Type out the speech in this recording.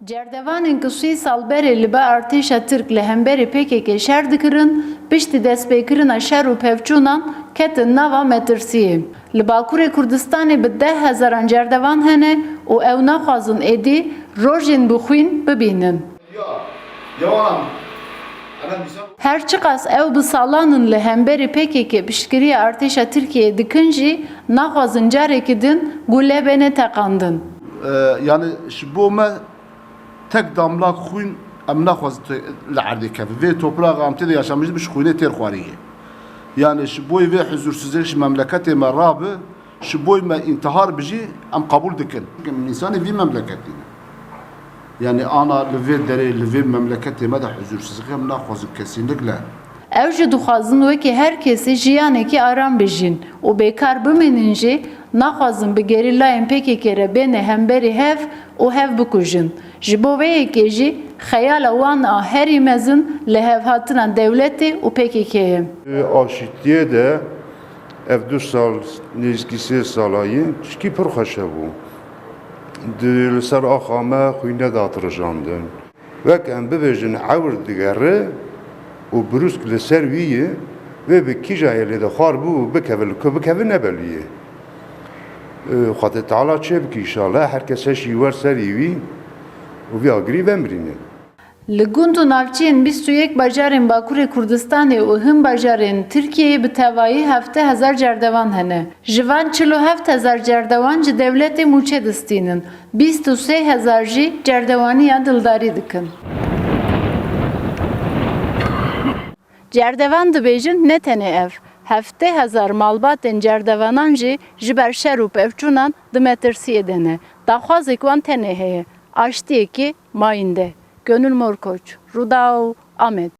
Cerdevanên ku sê salberê li ber artêşa Tirk li hemberî PKK şer dikirin, piştî destpêkirina şer û pevçûnan ketin nava metirsiyê. Li Bakurê Kurdistanê bi 10,000 cerdevan hene û ew naxwazin êdî rojên bixwîn bibînin. Her çiqas ew bi salanên li hemberî PKK piştgiriya artêşa Tirkiyeyê dikin jî naxwazin carekî din gule bêne teqandin. Yani ji bo me tek damla xwîn em naxwaz li erdê kevin. Vê toprağa em tê de yaşamış bi ji xwînê têr xwarîye. Yani ji bo vê huzursizlik ji memleketê me rabe, ji bo me intihar bijî em qebûl dikin. İnsanê vî memleketî ne. Yani ana li vê derê li vê memleketê me de huzursizlik em naxwazin kesînlikle. Ew jî dixwazin wekî her kesî jiyanekî aram bijîn û bêkar bimînin jî naxwazin bi gerîlayên PKK re bêne hemberî hev û hev bikujin. Ji bo vê yekê jî xeyala wan a herî mezin li hevhatina dewletê û PKK'ye. Aşîtiye de ev 2 sal nêzîkî 3 salayê tişkî pir xweş bû. Li ser axa me xwîne datirjandin. Wek em bibêjin ewr digere û brûsk li ser wî ye vê bi kîjayê lê de xwar bû bikeve nebelûye. Xwedê Teala çê bike înşallah her kes heşî wer serî wî û vê agirî vemirîne. Li gund û navçeyên 21 bajarên Bakurê Kurdistanê û hin bajarên Tirkiyeyê bi tevahî 7,000 cerdevan hene. Ji van 47,000 cerdevan ji dewletê mûçe distînin. 23,000 jî cerdewaniya dildarî dikin. Cerdevan dibêjin ne tenê ev. 7,000 malbatên cerdevanan jî ji ber şer û pevçûnan di metirsiyê de ne. Daxwazek wan tenê heye. Aştiyekî mayîn de. Gönül Morkoç, Rudao, Ahmet.